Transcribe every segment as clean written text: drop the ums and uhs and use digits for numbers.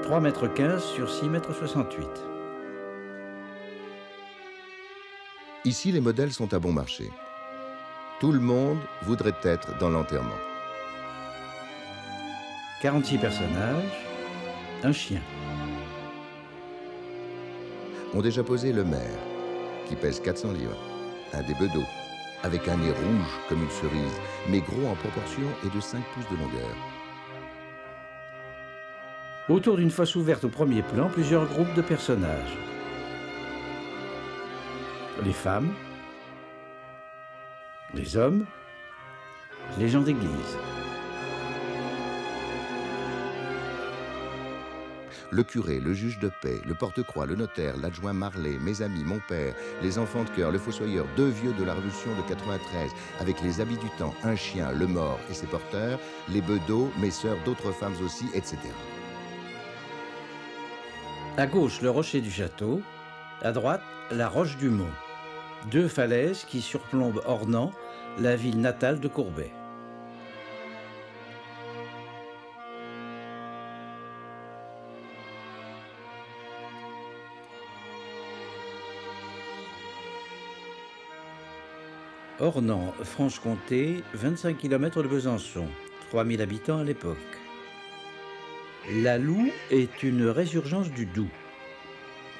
3,15 m sur 6,68 m. Ici, les modèles sont à bon marché. Tout le monde voudrait être dans l'enterrement. 46 personnages, un chien. Ont déjà posé le maire, qui pèse 400 livres, un des bedeaux, avec un nez rouge comme une cerise, mais gros en proportion et de 5 pouces de longueur. Autour d'une fosse ouverte au premier plan, plusieurs groupes de personnages. Les femmes, les hommes, les gens d'église. Le curé, le juge de paix, le porte-croix, le notaire, l'adjoint Marlet, mes amis, mon père, les enfants de chœur, le fossoyeur, 2 vieux de la Révolution de 93, avec les habits du temps, un chien, le mort et ses porteurs, les bedeaux, mes sœurs, d'autres femmes aussi, etc. À gauche, le rocher du château. À droite, la roche du Mont. 2 falaises qui surplombent Ornans, la ville natale de Courbet. Ornans, Franche-Comté, 25 km de Besançon, 3000 habitants à l'époque. La Loue est une résurgence du Doubs.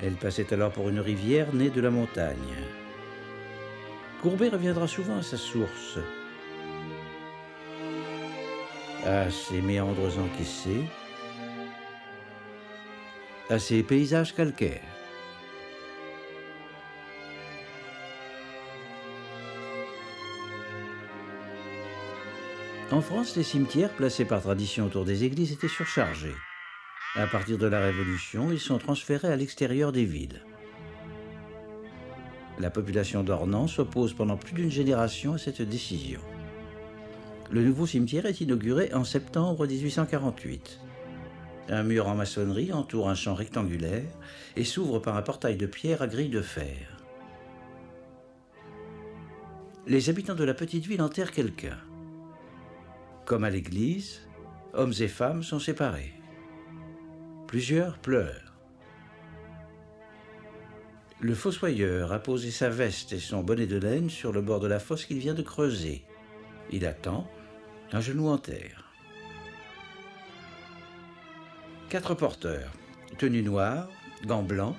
Elle passait alors pour une rivière née de la montagne. Courbet reviendra souvent à sa source, à ses méandres encaissés, à ses paysages calcaires. En France, les cimetières placés par tradition autour des églises étaient surchargés. À partir de la Révolution, ils sont transférés à l'extérieur des villes. La population d'Ornans s'oppose pendant plus d'une génération à cette décision. Le nouveau cimetière est inauguré en septembre 1848. Un mur en maçonnerie entoure un champ rectangulaire et s'ouvre par un portail de pierre à grille de fer. Les habitants de la petite ville enterrent quelqu'un. Comme à l'église, hommes et femmes sont séparés. Plusieurs pleurent. Le fossoyeur a posé sa veste et son bonnet de laine sur le bord de la fosse qu'il vient de creuser. Il attend, un genou en terre. 4 porteurs, tenue noire, gants blancs,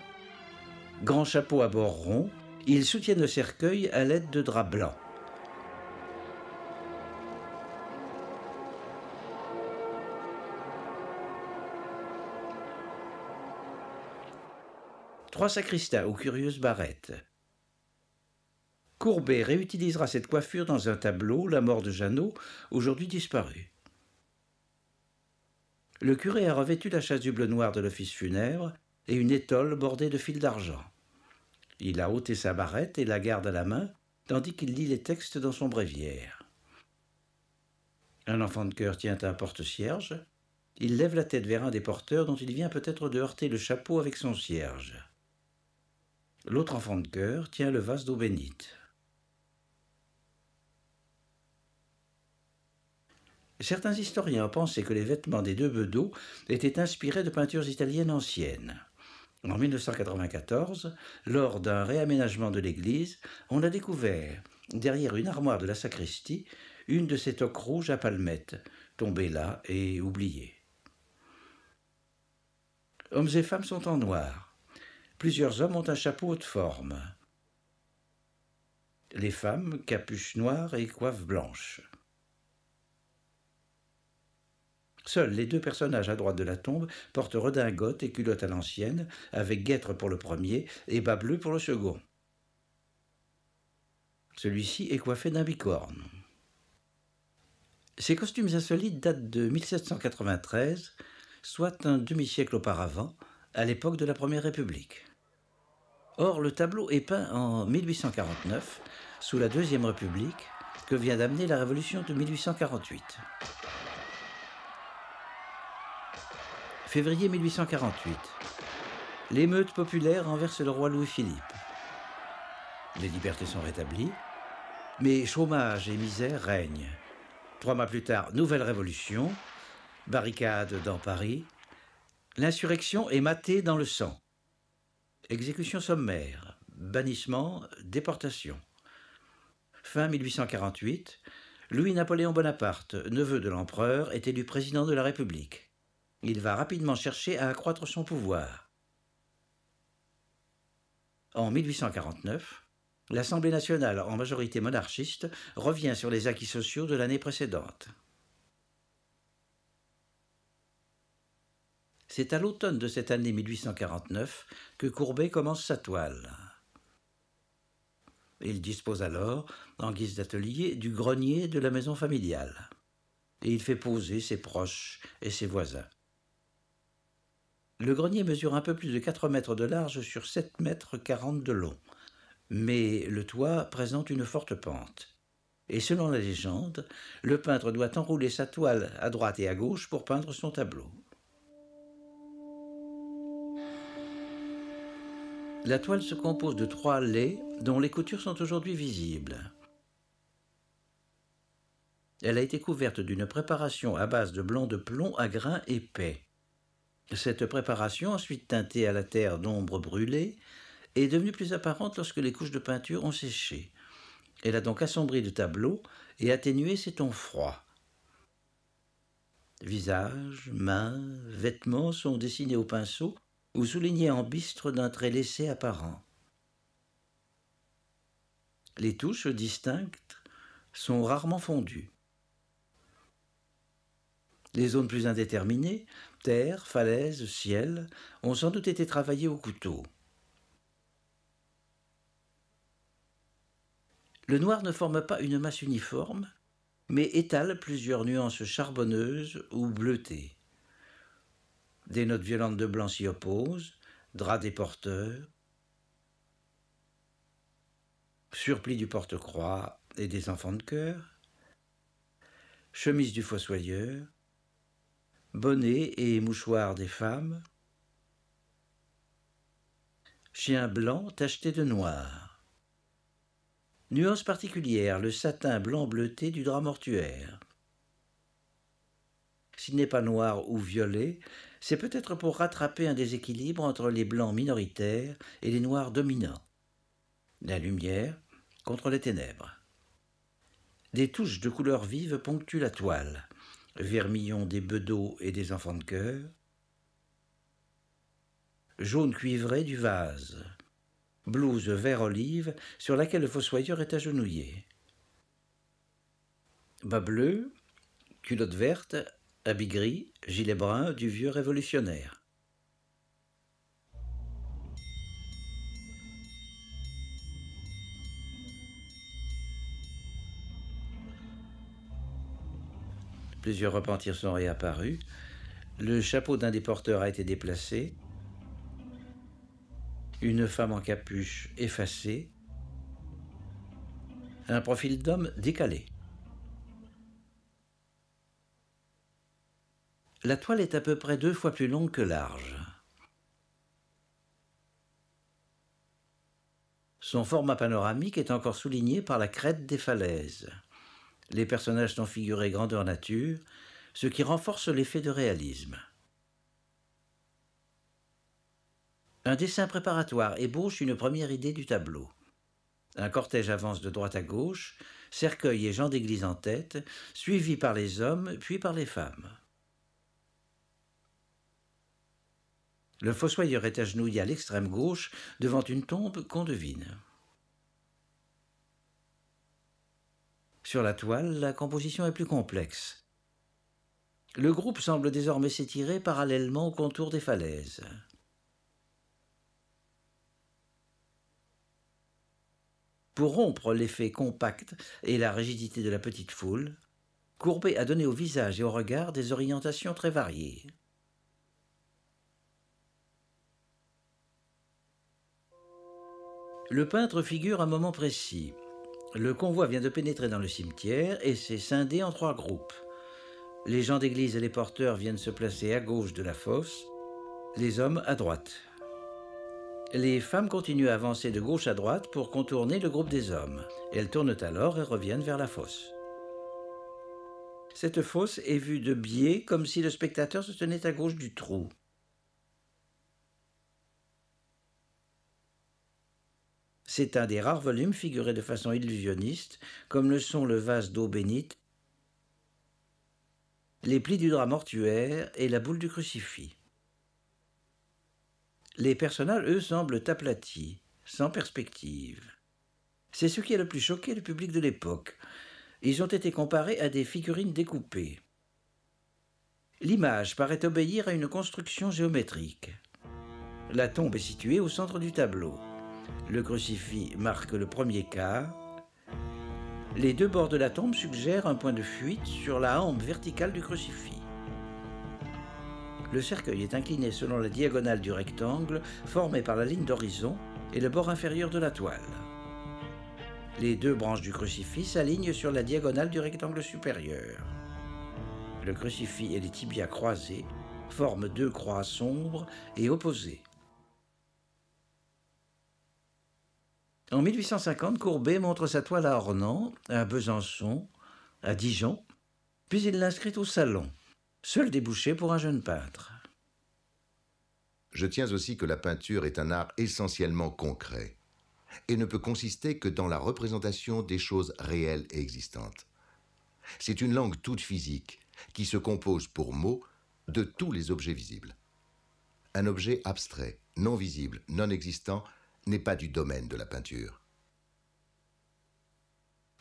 grand chapeau à bords ronds, ils soutiennent le cercueil à l'aide de draps blancs. Trois sacristains aux curieuses barrettes. Courbet réutilisera cette coiffure dans un tableau, La mort de Jeannot, aujourd'hui disparu. Le curé a revêtu la chasuble noire de l'office funèbre et une étole bordée de fils d'argent. Il a ôté sa barrette et la garde à la main, tandis qu'il lit les textes dans son bréviaire. Un enfant de chœur tient un porte-cierge. Il lève la tête vers un des porteurs dont il vient peut-être de heurter le chapeau avec son cierge. L'autre enfant de chœur tient le vase d'eau bénite. Certains historiens ont pensé que les vêtements des 2 bedeaux étaient inspirés de peintures italiennes anciennes. En 1994, lors d'un réaménagement de l'église, on a découvert, derrière une armoire de la sacristie, une de ces toques rouges à palmettes, tombées là et oubliées. Hommes et femmes sont en noir. Plusieurs hommes ont un chapeau haute forme. Les femmes, capuche noire et coiffe blanche. Seuls les 2 personnages à droite de la tombe portent redingote et culotte à l'ancienne, avec guêtre pour le premier et bas bleu pour le second. Celui-ci est coiffé d'un bicorne. Ces costumes insolites datent de 1793, soit un demi-siècle auparavant, à l'époque de la Première République. Or, le tableau est peint en 1849, sous la Deuxième République, que vient d'amener la Révolution de 1848. Février 1848. L'émeute populaire renverse le roi Louis-Philippe. Les libertés sont rétablies, mais chômage et misère règnent. 3 mois plus tard, nouvelle révolution, barricades dans Paris. L'insurrection est matée dans le sang. Exécution sommaire, bannissement, déportation. Fin 1848, Louis-Napoléon Bonaparte, neveu de l'empereur, est élu président de la République. Il va rapidement chercher à accroître son pouvoir. En 1849, l'Assemblée nationale, en majorité monarchiste, revient sur les acquis sociaux de l'année précédente. C'est à l'automne de cette année 1849 que Courbet commence sa toile. Il dispose alors, en guise d'atelier, du grenier de la maison familiale. Et il fait poser ses proches et ses voisins. Le grenier mesure un peu plus de 4 mètres de large sur 7 mètres 40 de long. Mais le toit présente une forte pente. Et selon la légende, le peintre doit enrouler sa toile à droite et à gauche pour peindre son tableau. La toile se compose de 3 lais dont les coutures sont aujourd'hui visibles. Elle a été couverte d'une préparation à base de blanc de plomb à grains épais. Cette préparation, ensuite teintée à la terre d'ombre brûlée, est devenue plus apparente lorsque les couches de peinture ont séché. Elle a donc assombri le tableau et atténué ses tons froids. Visage, mains, vêtements sont dessinés au pinceau ou soulignés en bistre d'un trait laissé apparent. Les touches distinctes sont rarement fondues. Les zones plus indéterminées, terre, falaise, ciel, ont sans doute été travaillées au couteau. Le noir ne forme pas une masse uniforme, mais étale plusieurs nuances charbonneuses ou bleutées. Des notes violentes de blanc s'y opposent, drap des porteurs, surplis du porte-croix et des enfants de chœur, chemise du fossoyeur, bonnet et mouchoir des femmes, chien blanc tacheté de noir. Nuance particulière, le satin blanc bleuté du drap mortuaire. S'il n'est pas noir ou violet, c'est peut-être pour rattraper un déséquilibre entre les blancs minoritaires et les noirs dominants. La lumière contre les ténèbres. Des touches de couleurs vives ponctuent la toile. Vermillon des bedeaux et des enfants de chœur. Jaune cuivré du vase. Blouse vert olive sur laquelle le fossoyeur est agenouillé. Bas bleu, culotte verte, habit gris, gilet brun du vieux révolutionnaire. Plusieurs repentirs sont réapparus. Le chapeau d'un des porteurs a été déplacé. Une femme en capuche effacée. Un profil d'homme décalé. La toile est à peu près 2 fois plus longue que large. Son format panoramique est encore souligné par la crête des falaises. Les personnages sont figurés grandeur nature, ce qui renforce l'effet de réalisme. Un dessin préparatoire ébauche une première idée du tableau. Un cortège avance de droite à gauche, cercueil et gens d'église en tête, suivis par les hommes puis par les femmes. Le fossoyeur est agenouillé à l'extrême gauche devant une tombe qu'on devine. Sur la toile, la composition est plus complexe. Le groupe semble désormais s'étirer parallèlement au contour des falaises. Pour rompre l'effet compact et la rigidité de la petite foule, Courbet a donné au visage et au regard des orientations très variées. Le peintre figure un moment précis. Le convoi vient de pénétrer dans le cimetière et s'est scindé en 3 groupes. Les gens d'église et les porteurs viennent se placer à gauche de la fosse, les hommes à droite. Les femmes continuent à avancer de gauche à droite pour contourner le groupe des hommes. Elles tournent alors et reviennent vers la fosse. Cette fosse est vue de biais comme si le spectateur se tenait à gauche du trou. C'est un des rares volumes figurés de façon illusionniste, comme le sont le vase d'eau bénite, les plis du drap mortuaire et la boule du crucifix. Les personnages, eux, semblent aplatis, sans perspective. C'est ce qui a le plus choqué le public de l'époque. Ils ont été comparés à des figurines découpées. L'image paraît obéir à une construction géométrique. La tombe est située au centre du tableau. Le crucifix marque le premier quart. Les deux bords de la tombe suggèrent un point de fuite sur la hampe verticale du crucifix. Le cercueil est incliné selon la diagonale du rectangle formé par la ligne d'horizon et le bord inférieur de la toile. Les deux branches du crucifix s'alignent sur la diagonale du rectangle supérieur. Le crucifix et les tibias croisés forment deux croix sombres et opposées. En 1850, Courbet montre sa toile à Ornans, à Besançon, à Dijon, puis il l'inscrit au Salon, seul débouché pour un jeune peintre. Je tiens aussi que la peinture est un art essentiellement concret et ne peut consister que dans la représentation des choses réelles et existantes. C'est une langue toute physique qui se compose pour mots de tous les objets visibles. Un objet abstrait, non visible, non existant, n'est pas du domaine de la peinture.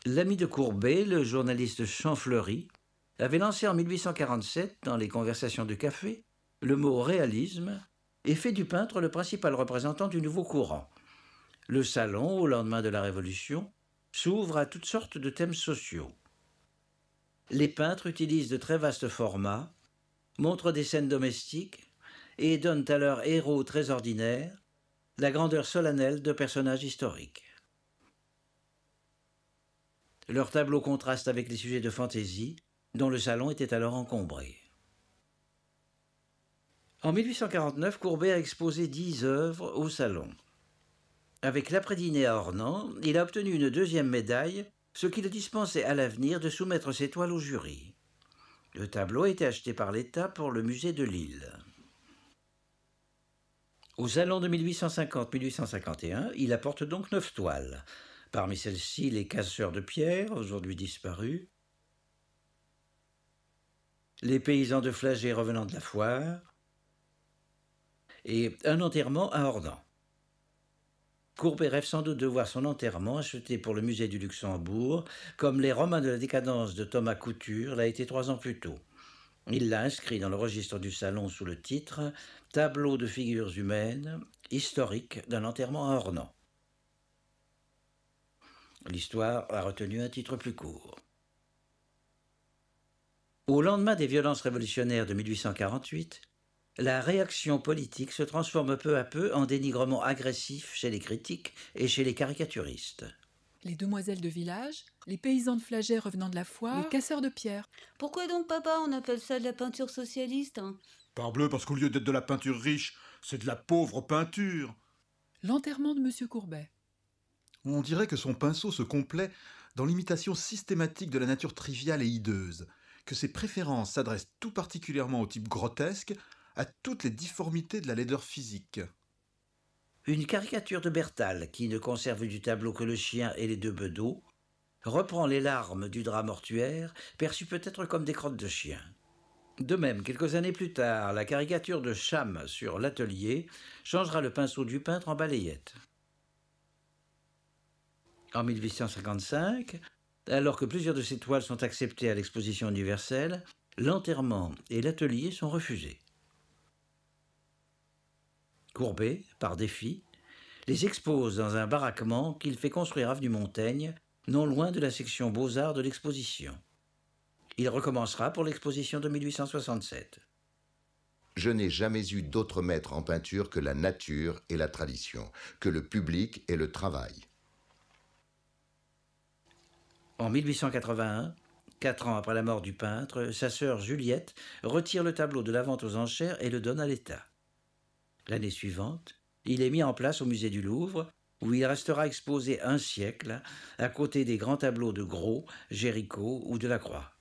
L'ami de Courbet, le journaliste Champfleury, avait lancé en 1847, dans les conversations de café, le mot réalisme et fait du peintre le principal représentant du nouveau courant. Le Salon, au lendemain de la Révolution, s'ouvre à toutes sortes de thèmes sociaux. Les peintres utilisent de très vastes formats, montrent des scènes domestiques et donnent à leurs héros très ordinaires la grandeur solennelle de personnages historiques. Leurs tableaux contrastent avec les sujets de fantaisie dont le salon était alors encombré. En 1849, Courbet a exposé 10 œuvres au Salon. Avec l'après-dîner à Ornans, il a obtenu une deuxième médaille, ce qui le dispensait à l'avenir de soumettre ses toiles au jury. Le tableau a été acheté par l'État pour le musée de Lille. Au Salon de 1850-1851, il apporte donc 9 toiles. Parmi celles-ci, les casseurs de pierre, aujourd'hui disparus, les paysans de Flagey revenant de la foire, et un enterrement à Ornans. Courbet rêve sans doute de voir son enterrement acheté pour le musée du Luxembourg, comme les Romains de la décadence de Thomas Couture l'a été 3 ans plus tôt. Il l'a inscrit dans le registre du Salon sous le titre « Tableau de figures humaines, historique d'un enterrement à Ornans ». L'histoire a retenu un titre plus court. Au lendemain des violences révolutionnaires de 1848, la réaction politique se transforme peu à peu en dénigrement agressif chez les critiques et chez les caricaturistes. Les demoiselles de village, les paysans de Flagey revenant de la foire, les casseurs de pierre. Pourquoi donc, papa, on appelle ça de la peinture socialiste, hein? Parbleu, parce qu'au lieu d'être de la peinture riche, c'est de la pauvre peinture. L'enterrement de M. Courbet. On dirait que son pinceau se complaît dans l'imitation systématique de la nature triviale et hideuse, que ses préférences s'adressent tout particulièrement au type grotesque, à toutes les difformités de la laideur physique. Une caricature de Bertal, qui ne conserve du tableau que le chien et les 2 bedeaux, reprend les larmes du drap mortuaire, perçues peut-être comme des crottes de chien. De même, quelques années plus tard, la caricature de Cham sur l'atelier changera le pinceau du peintre en balayette. En 1855, alors que plusieurs de ces toiles sont acceptées à l'exposition universelle, l'enterrement et l'atelier sont refusés. Courbet, par défi, les expose dans un baraquement qu'il fait construire avenue Montaigne, non loin de la section Beaux-Arts de l'exposition. Il recommencera pour l'exposition de 1867. Je n'ai jamais eu d'autre maître en peinture que la nature et la tradition, que le public et le travail. En 1881, 4 ans après la mort du peintre, sa sœur Juliette retire le tableau de la vente aux enchères et le donne à l'État. L'année suivante, il est mis en place au musée du Louvre, où il restera exposé 1 siècle, à côté des grands tableaux de Gros, Géricault ou Delacroix.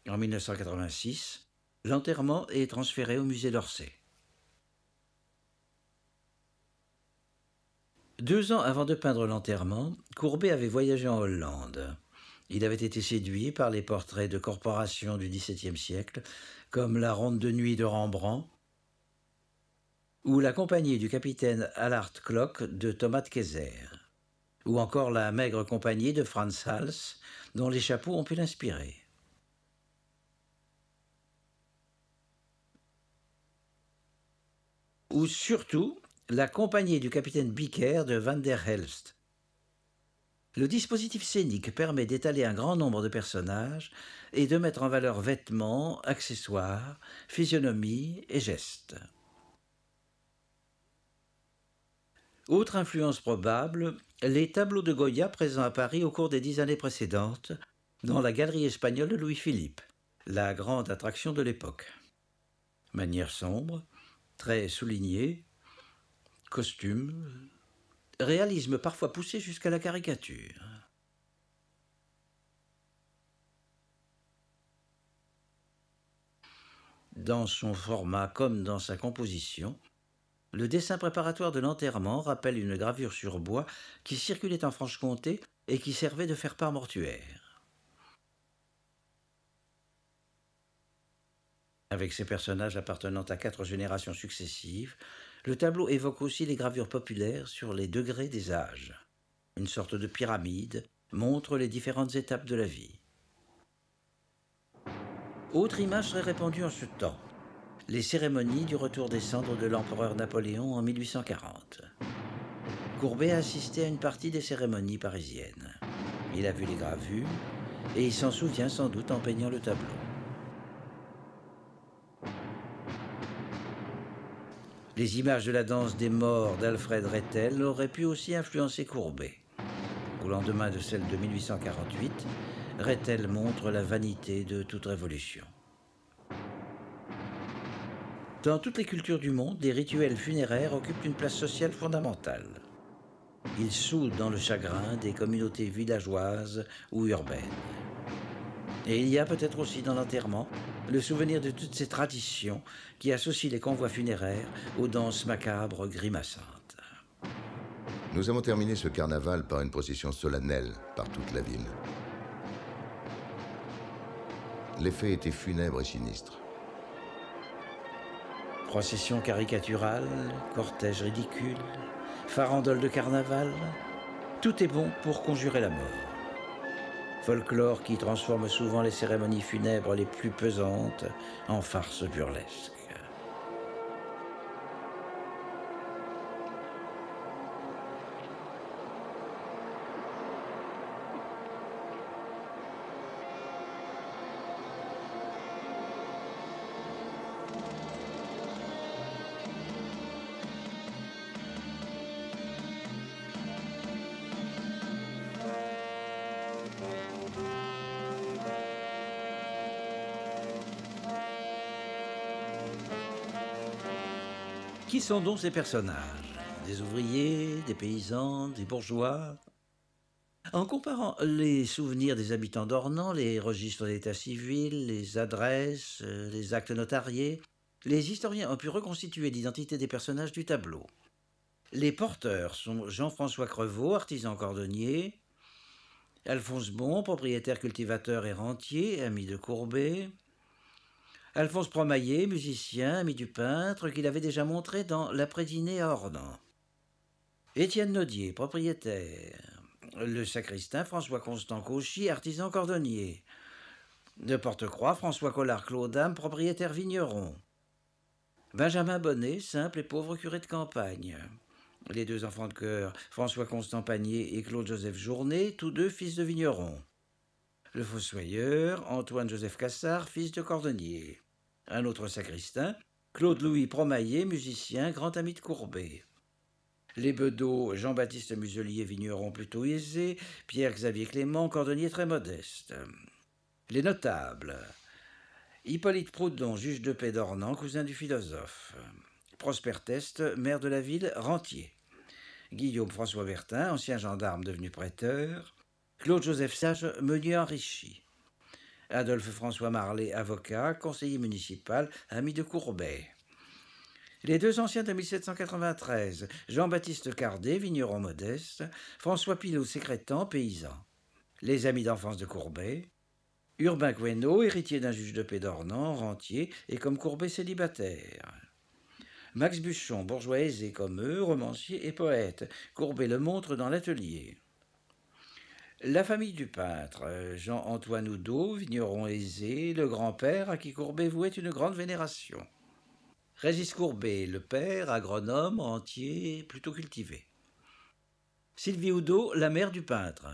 En 1986, l'enterrement est transféré au musée d'Orsay. 2 ans avant de peindre l'enterrement, Courbet avait voyagé en Hollande. Il avait été séduit par les portraits de corporations du XVIIe siècle, comme la Ronde de nuit de Rembrandt, ou la compagnie du capitaine Allard Klok de Thomas de Keyser, ou encore la maigre compagnie de Franz Hals, dont les chapeaux ont pu l'inspirer. Ou surtout la compagnie du capitaine Bicker de Van der Helst. Le dispositif scénique permet d'étaler un grand nombre de personnages et de mettre en valeur vêtements, accessoires, physionomie et gestes. Autre influence probable, les tableaux de Goya présents à Paris au cours des 10 années précédentes, dans la galerie espagnole de Louis-Philippe, la grande attraction de l'époque. Manière sombre, traits soulignés, costumes, réalisme parfois poussé jusqu'à la caricature. Dans son format comme dans sa composition, le dessin préparatoire de l'enterrement rappelle une gravure sur bois qui circulait en Franche-Comté et qui servait de faire-part mortuaire. Avec ses personnages appartenant à 4 générations successives, le tableau évoque aussi les gravures populaires sur les degrés des âges. Une sorte de pyramide montre les différentes étapes de la vie. Autre image très répandue en ce temps, les cérémonies du retour des cendres de l'empereur Napoléon en 1840. Courbet a assisté à une partie des cérémonies parisiennes. Il a vu les gravures et il s'en souvient sans doute en peignant le tableau. Les images de la danse des morts d'Alfred Rethel auraient pu aussi influencer Courbet. Au lendemain de celle de 1848, Rethel montre la vanité de toute révolution. Dans toutes les cultures du monde, des rituels funéraires occupent une place sociale fondamentale. Ils soudent dans le chagrin des communautés villageoises ou urbaines. Et il y a peut-être aussi dans l'enterrement le souvenir de toutes ces traditions qui associent les convois funéraires aux danses macabres grimaçantes. Nous avons terminé ce carnaval par une procession solennelle par toute la ville. L'effet était funèbre et sinistre. Procession caricaturale, cortège ridicule, farandole de carnaval, tout est bon pour conjurer la mort. Folklore qui transforme souvent les cérémonies funèbres les plus pesantes en farces burlesques. Qui sont donc ces personnages? Des ouvriers, des paysans, des bourgeois? En comparant les souvenirs des habitants d'Ornans, les registres d'état civil, les adresses, les actes notariés, les historiens ont pu reconstituer l'identité des personnages du tableau. Les porteurs sont Jean-François Crevaux, artisan cordonnier, Alphonse Bon, propriétaire cultivateur et rentier, ami de Courbet, Alphonse Promaillet, musicien, ami du peintre, qu'il avait déjà montré dans l'après-dîner à Ornans. Étienne Nodier, propriétaire. Le sacristain François-Constant Cauchy, artisan cordonnier. De Porte-Croix, François Collard-Claudam, propriétaire vigneron. Benjamin Bonnet, simple et pauvre curé de campagne. Les 2 enfants de chœur, François-Constant Panier et Claude-Joseph Journet, tous 2 fils de vignerons. Le fossoyeur, Antoine-Joseph Cassard, fils de cordonnier. Un autre sacristain, Claude-Louis Promaillet, musicien, grand ami de Courbet. Les bedeaux, Jean-Baptiste Muselier, vigneron plutôt aisé, Pierre-Xavier Clément, cordonnier très modeste. Les notables, Hippolyte Proudhon, juge de paix d'Ornans, cousin du philosophe. Prosper Teste, maire de la ville, rentier. Guillaume François Bertin, ancien gendarme devenu prêteur. Claude-Joseph Sage, meunier enrichi. Adolphe François Marlet, avocat, conseiller municipal, ami de Courbet. Les deux anciens de 1793, Jean-Baptiste Cardet, vigneron modeste, François Pilot, sécrétant, paysan. Les amis d'enfance de Courbet, Urbain Queneau, héritier d'un juge de paix d'Ornans, rentier, et comme Courbet célibataire. Max Buchon, bourgeois aisé comme eux, romancier et poète. Courbet le montre dans l'atelier. La famille du peintre, Jean-Antoine Oudot, vigneron aisé, le grand-père à qui Courbet vouait une grande vénération. Régis Courbet, le père, agronome, rentier, plutôt cultivé. Sylvie Oudot, la mère du peintre.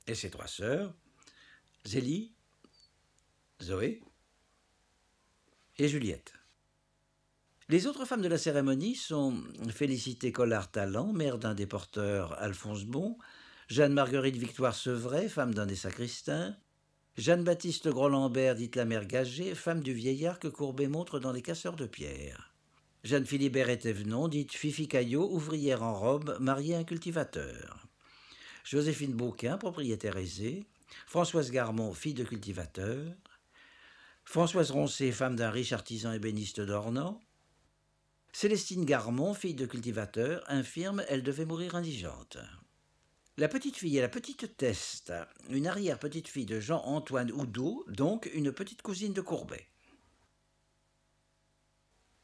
Et ses trois sœurs, Zélie, Zoé et Juliette. Les autres femmes de la cérémonie sont Félicité Collard-Talent, mère d'un des porteurs Alphonse Bon, Jeanne-Marguerite Victoire Sevray, femme d'un des sacristains, Jeanne-Baptiste Gros-Lambert, dite la mère Gagé, femme du vieillard que Courbet montre dans Les Casseurs de pierre. Jeanne Philibert et Thévenon, dite Fifi Caillot, ouvrière en robe, mariée à un cultivateur. Joséphine Beauquin, propriétaire aisée, Françoise Garmont, fille de cultivateur, Françoise Roncé, femme d'un riche artisan ébéniste d'Ornans, Célestine Garmont, fille de cultivateur, infirme, elle devait mourir indigente. La petite fille est la petite Teste, une arrière-petite-fille de Jean-Antoine Oudot, donc une petite cousine de Courbet.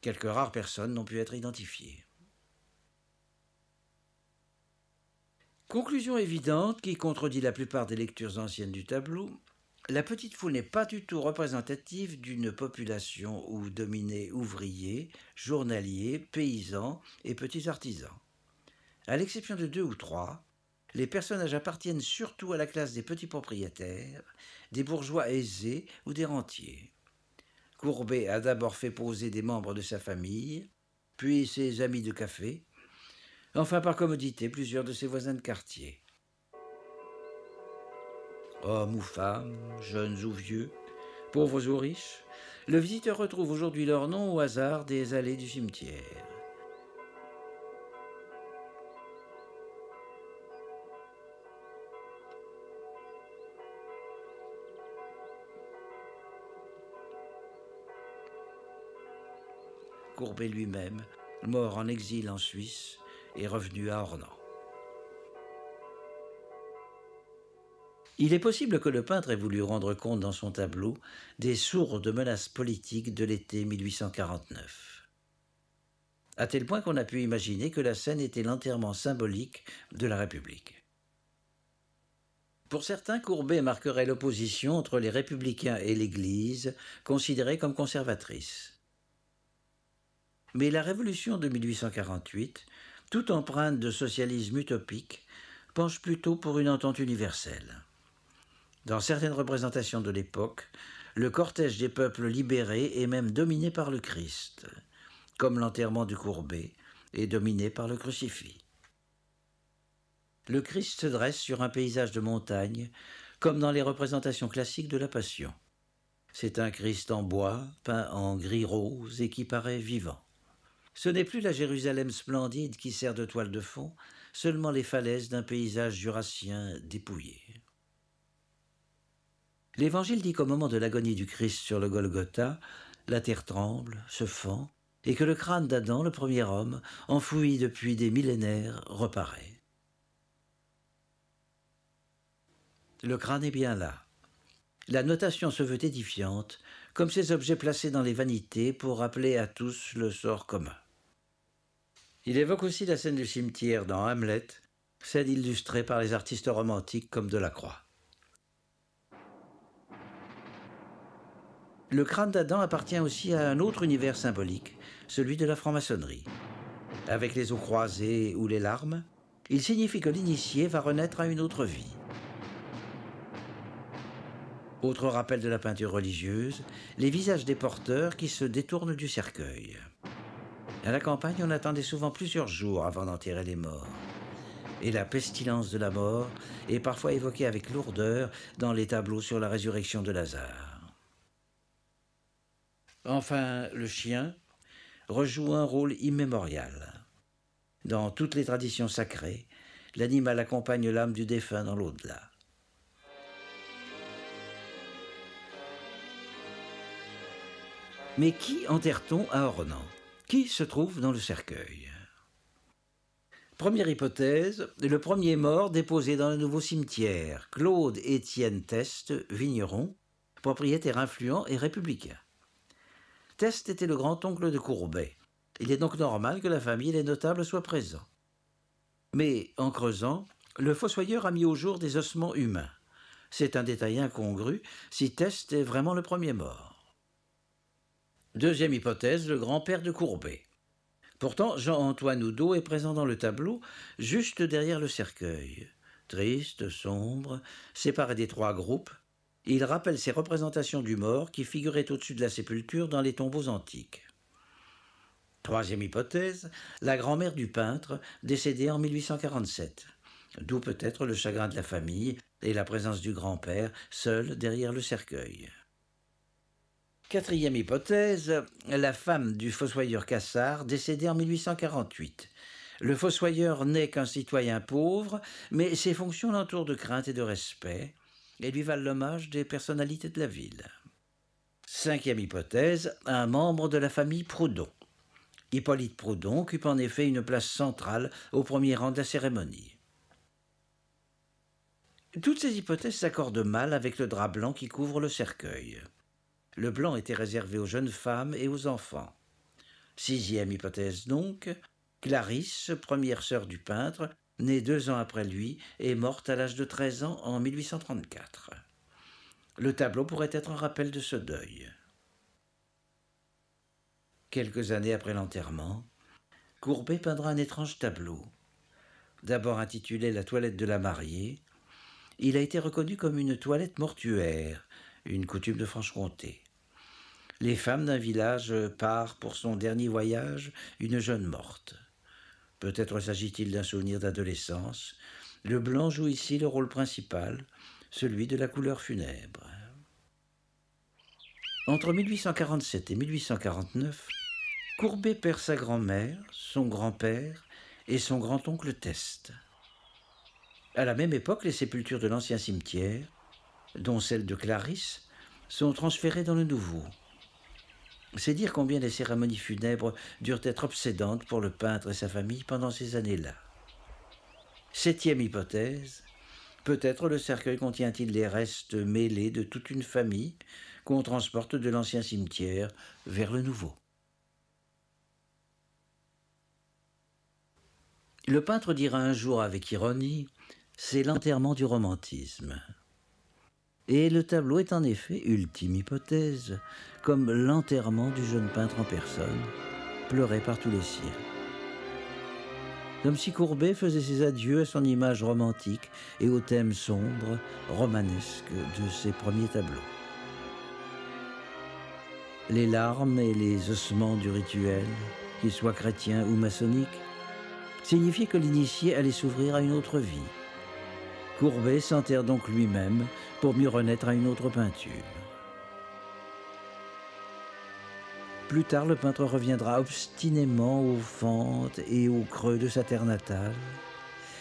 Quelques rares personnes n'ont pu être identifiées. Conclusion évidente qui contredit la plupart des lectures anciennes du tableau, la petite foule n'est pas du tout représentative d'une population où dominaient ouvriers, journaliers, paysans et petits artisans. À l'exception de 2 ou 3, les personnages appartiennent surtout à la classe des petits propriétaires, des bourgeois aisés ou des rentiers. Courbet a d'abord fait poser des membres de sa famille, puis ses amis de café, enfin par commodité plusieurs de ses voisins de quartier. Hommes ou femmes, jeunes ou vieux, pauvres ou riches, le visiteur retrouve aujourd'hui leur nom au hasard des allées du cimetière. Courbet lui-même, mort en exil en Suisse, est revenu à Ornans. Il est possible que le peintre ait voulu rendre compte dans son tableau des sourdes menaces politiques de l'été 1849. À tel point qu'on a pu imaginer que la scène était l'enterrement symbolique de la République. Pour certains, Courbet marquerait l'opposition entre les républicains et l'Église, considérée comme conservatrice. Mais la révolution de 1848, toute empreinte de socialisme utopique, penche plutôt pour une entente universelle. Dans certaines représentations de l'époque, le cortège des peuples libérés est même dominé par le Christ, comme l'enterrement de Courbet est dominé par le crucifix. Le Christ se dresse sur un paysage de montagne, comme dans les représentations classiques de la Passion. C'est un Christ en bois, peint en gris rose et qui paraît vivant. Ce n'est plus la Jérusalem splendide qui sert de toile de fond, seulement les falaises d'un paysage jurassien dépouillé. L'Évangile dit qu'au moment de l'agonie du Christ sur le Golgotha, la terre tremble, se fend, et que le crâne d'Adam, le premier homme, enfoui depuis des millénaires, reparaît. Le crâne est bien là. La notation se veut édifiante, comme ces objets placés dans les vanités pour rappeler à tous le sort commun. Il évoque aussi la scène du cimetière dans Hamlet, scène illustrée par les artistes romantiques comme Delacroix. Le crâne d'Adam appartient aussi à un autre univers symbolique, celui de la franc-maçonnerie. Avec les os croisés ou les larmes, il signifie que l'initié va renaître à une autre vie. Autre rappel de la peinture religieuse, les visages des porteurs qui se détournent du cercueil. À la campagne, on attendait souvent plusieurs jours avant d'enterrer les morts. Et la pestilence de la mort est parfois évoquée avec lourdeur dans les tableaux sur la résurrection de Lazare. Enfin, le chien rejoue un rôle immémorial. Dans toutes les traditions sacrées, l'animal accompagne l'âme du défunt dans l'au-delà. Mais qui enterre-t-on à Ornans? Qui se trouve dans le cercueil? Première hypothèse, le premier mort déposé dans le nouveau cimetière, Claude-Étienne Teste, vigneron, propriétaire influent et républicain. Teste était le grand-oncle de Courbet. Il est donc normal que la famille et les notables soient présents. Mais, en creusant, le fossoyeur a mis au jour des ossements humains. C'est un détail incongru si Teste est vraiment le premier mort. Deuxième hypothèse, le grand-père de Courbet. Pourtant, Jean-Antoine Oudot est présent dans le tableau, juste derrière le cercueil. Triste, sombre, séparé des trois groupes, il rappelle ces représentations du mort qui figuraient au-dessus de la sépulture dans les tombeaux antiques. Troisième hypothèse, la grand-mère du peintre, décédée en 1847. D'où peut-être le chagrin de la famille et la présence du grand-père, seul derrière le cercueil. Quatrième hypothèse, la femme du fossoyeur Cassard, décédée en 1848. Le fossoyeur n'est qu'un citoyen pauvre, mais ses fonctions l'entourent de crainte et de respect, et lui valent l'hommage des personnalités de la ville. Cinquième hypothèse, un membre de la famille Proudhon. Hippolyte Proudhon occupe en effet une place centrale au premier rang de la cérémonie. Toutes ces hypothèses s'accordent mal avec le drap blanc qui couvre le cercueil. Le blanc était réservé aux jeunes femmes et aux enfants. Sixième hypothèse donc, Clarisse, première sœur du peintre, née 2 ans après lui, est morte à l'âge de 13 ans en 1834. Le tableau pourrait être un rappel de ce deuil. Quelques années après l'enterrement, Courbet peindra un étrange tableau. D'abord intitulé « La toilette de la mariée », il a été reconnu comme une toilette mortuaire, une coutume de Franche-Comté. Les femmes d'un village parent pour son dernier voyage une jeune morte. Peut-être s'agit-il d'un souvenir d'adolescence. Le blanc joue ici le rôle principal, celui de la couleur funèbre. Entre 1847 et 1849, Courbet perd sa grand-mère, son grand-père et son grand-oncle Teste. À la même époque, les sépultures de l'ancien cimetière, dont celle de Clarisse, sont transférées dans le nouveau. C'est dire combien les cérémonies funèbres durent être obsédantes pour le peintre et sa famille pendant ces années-là. Septième hypothèse, peut-être le cercueil contient-il les restes mêlés de toute une famille qu'on transporte de l'ancien cimetière vers le nouveau. Le peintre dira un jour avec ironie, c'est l'enterrement du romantisme. Et le tableau est en effet, ultime hypothèse, comme l'enterrement du jeune peintre en personne, pleuré par tous les siens. Comme si Courbet faisait ses adieux à son image romantique et au thème sombre, romanesque de ses premiers tableaux. Les larmes et les ossements du rituel, qu'ils soient chrétiens ou maçonniques, signifiaient que l'initié allait s'ouvrir à une autre vie. Courbet s'enterre donc lui-même pour mieux renaître à une autre peinture. Plus tard, le peintre reviendra obstinément aux fentes et aux creux de sa terre natale,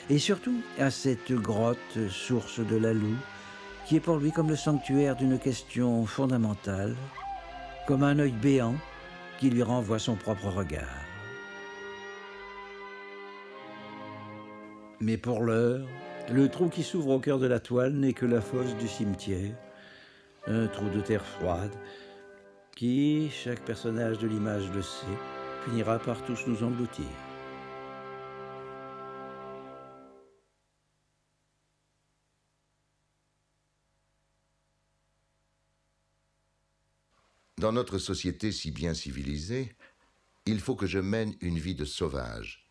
et surtout à cette grotte, source de la Loue, qui est pour lui comme le sanctuaire d'une question fondamentale, comme un œil béant qui lui renvoie son propre regard. Mais pour l'heure, le trou qui s'ouvre au cœur de la toile n'est que la fosse du cimetière, un trou de terre froide, qui, chaque personnage de l'image le sait, finira par tous nous engloutir. Dans notre société si bien civilisée, il faut que je mène une vie de sauvage.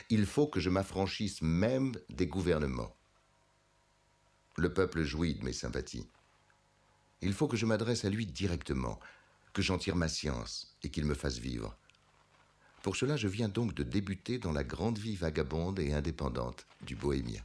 Il faut que je m'affranchisse même des gouvernements. Le peuple jouit de mes sympathies. Il faut que je m'adresse à lui directement, que j'en tire ma science et qu'il me fasse vivre. Pour cela, je viens donc de débuter dans la grande vie vagabonde et indépendante du bohémien.